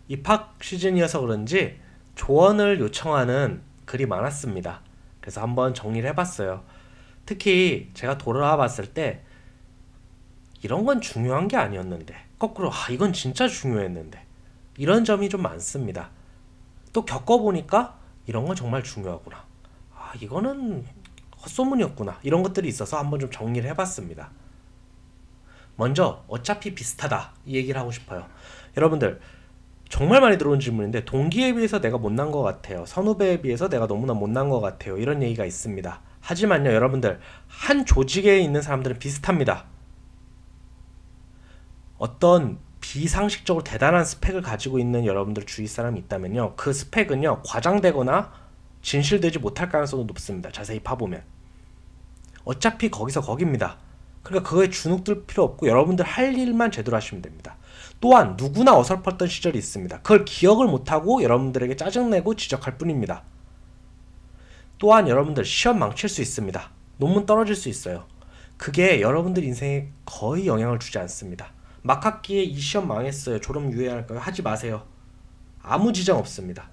입학 시즌이어서 그런지 조언을 요청하는 글이 많았습니다. 그래서 한번 정리를 해봤어요. 특히 제가 돌아와 봤을 때 이런 건 중요한 게 아니었는데 거꾸로 이건 진짜 중요했는데 이런 점이 좀 많습니다. 또 겪어보니까 이런 건 정말 중요하구나. 이거는 헛소문이었구나. 이런 것들이 있어서 한번 좀 정리를 해봤습니다. 먼저 어차피 비슷하다 이 얘기를 하고 싶어요. 여러분들 정말 많이 들어온 질문인데 동기에 비해서 내가 못난 것 같아요. 선후배에 비해서 내가 너무나 못난 것 같아요. 이런 얘기가 있습니다. 하지만요 여러분들 한 조직에 있는 사람들은 비슷합니다. 어떤 비상식적으로 대단한 스펙을 가지고 있는 여러분들 주위 사람이 있다면요 그 스펙은요 과장되거나 진실되지 못할 가능성도 높습니다. 자세히 파보면 어차피 거기서 거깁니다. 그러니까 그거에 주눅들 필요 없고 여러분들 할 일만 제대로 하시면 됩니다. 또한 누구나 어설펐던 시절이 있습니다. 그걸 기억을 못하고 여러분들에게 짜증내고 지적할 뿐입니다. 또한 여러분들 시험 망칠 수 있습니다. 논문 떨어질 수 있어요. 그게 여러분들 인생에 거의 영향을 주지 않습니다. 막학기에 이 시험 망했어요. 졸업 유예할까요? 하지 마세요. 아무 지장 없습니다.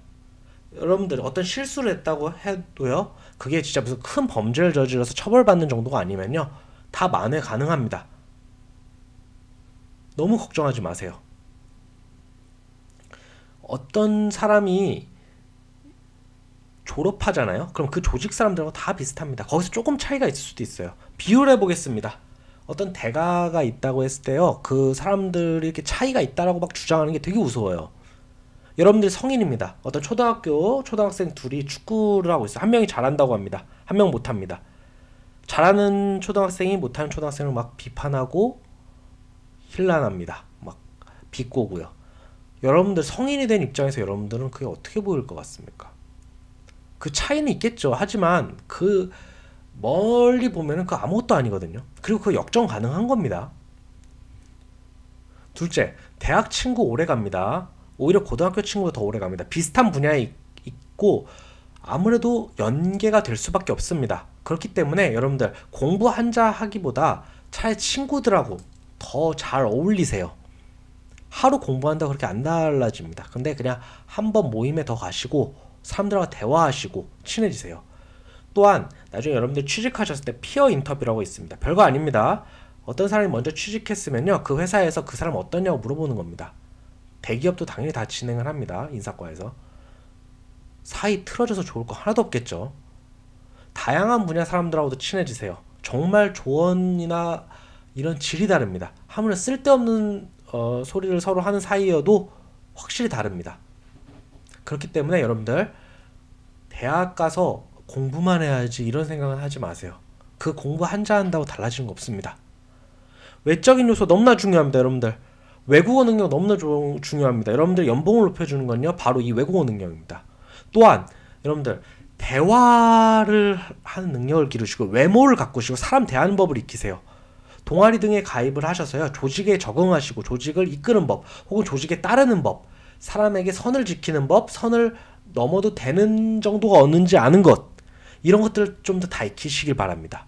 여러분들 어떤 실수를 했다고 해도요 그게 진짜 무슨 큰 범죄를 저질러서 처벌받는 정도가 아니면요 다 만회 가능합니다. 너무 걱정하지 마세요. 어떤 사람이 졸업하잖아요. 그럼 그 조직 사람들하고 다 비슷합니다. 거기서 조금 차이가 있을 수도 있어요. 비유를 해보겠습니다. 어떤 대가가 있다고 했을 때요 그 사람들이 이렇게 차이가 있다라고 막 주장하는 게 되게 우스워요. 여러분들 성인입니다. 어떤 초등학생 둘이 축구를 하고 있어요. 한 명이 잘한다고 합니다. 한 명 못합니다. 잘하는 초등학생이 못하는 초등학생을 막 비판하고 힐난합니다. 막 비꼬고요. 여러분들 성인이 된 입장에서 여러분들은 그게 어떻게 보일 것 같습니까? 그 차이는 있겠죠. 하지만 그 멀리 보면은 그 아무것도 아니거든요. 그리고 그 역전 가능한 겁니다. 둘째, 대학 친구 오래 갑니다. 오히려 고등학교 친구가 더 오래 갑니다. 비슷한 분야에 있고 아무래도 연계가 될 수밖에 없습니다. 그렇기 때문에 여러분들 공부 한자 하기보다 차라리 친구들하고 더 잘 어울리세요. 하루 공부한다고 그렇게 안 달라집니다. 근데 그냥 한번 모임에 더 가시고 사람들과 대화하시고 친해지세요. 또한 나중에 여러분들 취직하셨을 때 피어 인터뷰라고 있습니다. 별거 아닙니다. 어떤 사람이 먼저 취직했으면요 그 회사에서 그 사람 어떠냐고 물어보는 겁니다. 대기업도 당연히 다 진행을 합니다. 인사과에서. 사이 틀어져서 좋을 거 하나도 없겠죠. 다양한 분야 사람들하고도 친해지세요. 정말 조언이나 이런 질이 다릅니다. 아무래도 쓸데없는 소리를 서로 하는 사이여도 확실히 다릅니다. 그렇기 때문에 여러분들 대학 가서 공부만 해야지 이런 생각은 하지 마세요. 그 공부 한자 한다고 달라지는 거 없습니다. 외적인 요소 너무나 중요합니다. 여러분들 외국어 능력 너무나 중요합니다. 여러분들 연봉을 높여주는 건요 바로 이 외국어 능력입니다. 또한 여러분들 대화를 하는 능력을 기르시고 외모를 가꾸시고 사람 대하는 법을 익히세요. 동아리 등에 가입을 하셔서요 조직에 적응하시고 조직을 이끄는 법 혹은 조직에 따르는 법 사람에게 선을 지키는 법 선을 넘어도 되는 정도가 어는지 아는 것 이런 것들을 좀 더 다 익히시길 바랍니다.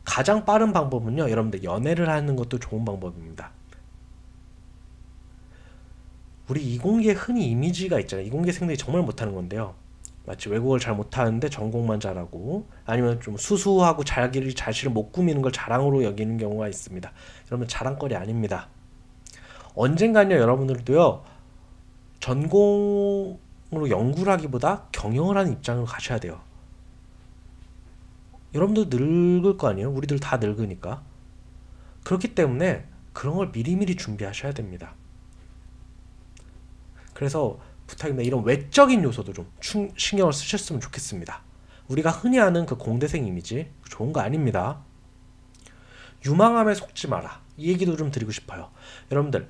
가장 빠른 방법은요 여러분들 연애를 하는 것도 좋은 방법입니다. 우리 이공계 흔히 이미지가 있잖아요. 이공계생들이 정말 못하는 건데요. 마치 외국어를 잘 못하는데 전공만 잘하고 아니면 좀 수수하고 자신을 못 꾸미는 걸 자랑으로 여기는 경우가 있습니다. 여러분 자랑거리 아닙니다. 언젠가는요 여러분들도요 전공으로 연구를 하기보다 경영을 하는 입장으로 가셔야 돼요. 여러분들 늙을 거 아니에요? 우리들 다 늙으니까. 그렇기 때문에 그런 걸 미리미리 준비하셔야 됩니다. 그래서 부탁입니다. 이런 외적인 요소도 좀 신경을 쓰셨으면 좋겠습니다. 우리가 흔히 하는 그 공대생 이미지 좋은 거 아닙니다. 유망함에 속지 마라. 이 얘기도 좀 드리고 싶어요. 여러분들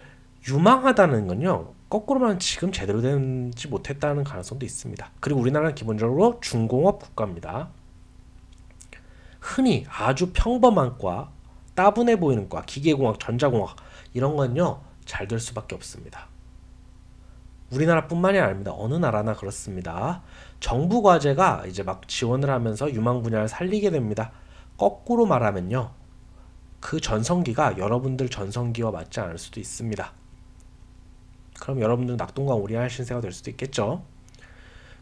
유망하다는 건요 거꾸로 말하면 지금 제대로 되지 못했다는 가능성도 있습니다. 그리고 우리나라는 기본적으로 중공업 국가입니다. 흔히 아주 평범한 과, 따분해 보이는 과, 기계공학, 전자공학 이런 건요 잘 될 수밖에 없습니다. 우리나라뿐만이 아닙니다. 어느 나라나 그렇습니다. 정부 과제가 이제 막 지원을 하면서 유망 분야를 살리게 됩니다. 거꾸로 말하면요. 그 전성기가 여러분들 전성기와 맞지 않을 수도 있습니다. 그럼 여러분들 낙동강 오리알 신세가 될 수도 있겠죠.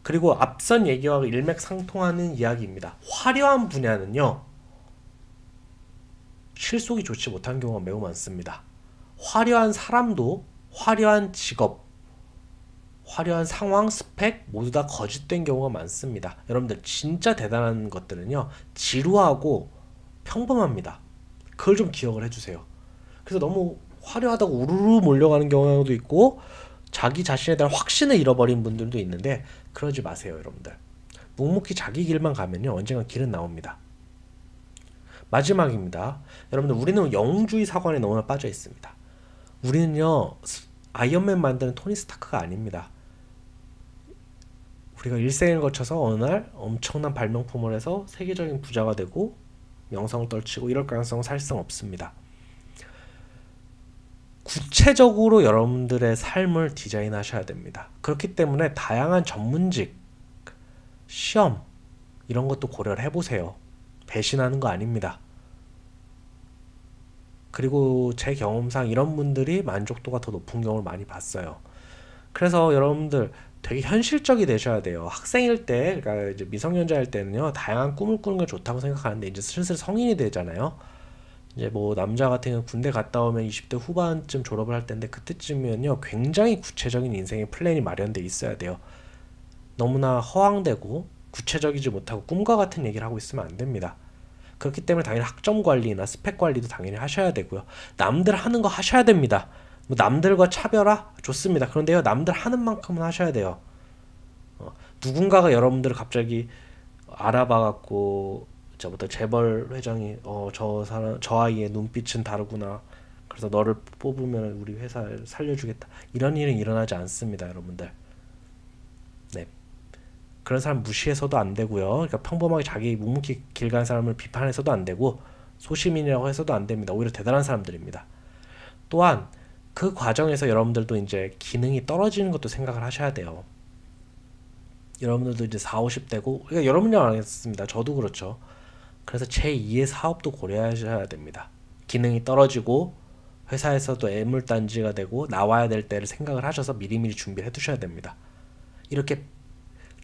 그리고 앞선 얘기와 일맥상통하는 이야기입니다. 화려한 분야는요, 실속이 좋지 못한 경우가 매우 많습니다. 화려한 사람도 화려한 직업, 화려한 상황, 스펙 모두 다 거짓된 경우가 많습니다. 여러분들 진짜 대단한 것들은요, 지루하고 평범합니다. 그걸 좀 기억을 해주세요. 그래서 너무 화려하다고 우르르 몰려가는 경우도 있고 자기 자신에 대한 확신을 잃어버린 분들도 있는데 그러지 마세요. 여러분들 묵묵히 자기 길만 가면요 언젠가 길은 나옵니다. 마지막입니다. 여러분들 우리는 영웅주의 사관에 너무나 빠져 있습니다. 우리는요 아이언맨 만드는 토니 스타크가 아닙니다. 우리가 일생을 거쳐서 어느 날 엄청난 발명품을 해서 세계적인 부자가 되고 명성을 떨치고 이럴 가능성은 사실상 없습니다. 구체적으로 여러분들의 삶을 디자인하셔야 됩니다. 그렇기 때문에 다양한 전문직, 시험 이런 것도 고려를 해보세요. 배신하는 거 아닙니다. 그리고 제 경험상 이런 분들이 만족도가 더 높은 경우를 많이 봤어요. 그래서 여러분들 되게 현실적이 되셔야 돼요. 학생일 때, 그러니까 이제 미성년자일 때는요, 다양한 꿈을 꾸는 게 좋다고 생각하는데 이제 슬슬 성인이 되잖아요. 이제 뭐 남자 같은 경우 군대 갔다 오면 20대 후반쯤 졸업을 할 텐데 그때쯤이면요, 굉장히 구체적인 인생의 플랜이 마련돼 있어야 돼요. 너무나 허황되고 구체적이지 못하고 꿈과 같은 얘기를 하고 있으면 안 됩니다. 그렇기 때문에 당연히 학점 관리나 스펙 관리도 당연히 하셔야 되고요. 남들 하는 거 하셔야 됩니다. 뭐 남들과 차별화? 좋습니다. 그런데요, 남들 하는 만큼은 하셔야 돼요. 누군가가 여러분들을 갑자기 알아봐갖고 저부터 재벌 회장이 저 아이의 눈빛은 다르구나. 그래서 너를 뽑으면 우리 회사를 살려주겠다. 이런 일은 일어나지 않습니다, 여러분들. 네. 그런 사람 무시해서도 안 되고요. 그러니까 평범하게 자기 묵묵히 길 가는 사람을 비판해서도 안 되고 소시민이라고 해서도 안 됩니다. 오히려 대단한 사람들입니다. 또한 그 과정에서 여러분들도 이제 기능이 떨어지는 것도 생각을 하셔야 돼요. 여러분들도 이제 40, 50대고 그러니까 여러분이 아니겠습니다. 저도 그렇죠. 그래서 제2의 사업도 고려하셔야 됩니다. 기능이 떨어지고 회사에서도 애물단지가 되고 나와야 될 때를 생각을 하셔서 미리미리 준비를 해두셔야 됩니다. 이렇게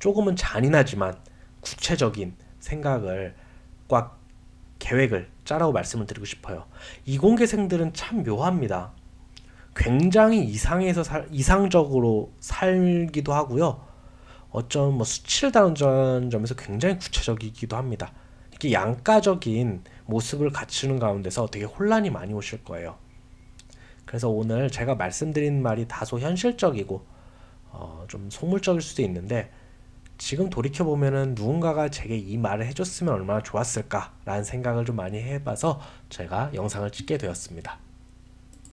조금은 잔인하지만 구체적인 생각을 꽉 계획을 짜라고 말씀을 드리고 싶어요. 이공계생들은 참 묘합니다. 굉장히 이상적으로 살기도 하고요. 어쩜 뭐 수치를 다룬다는 점에서 굉장히 구체적이기도 합니다. 이렇게 양가적인 모습을 갖추는 가운데서 되게 혼란이 많이 오실 거예요. 그래서 오늘 제가 말씀드린 말이 다소 현실적이고 좀 속물적일 수도 있는데 지금 돌이켜보면은 누군가가 제게 이 말을 해줬으면 얼마나 좋았을까 라는 생각을 좀 많이 해봐서 제가 영상을 찍게 되었습니다.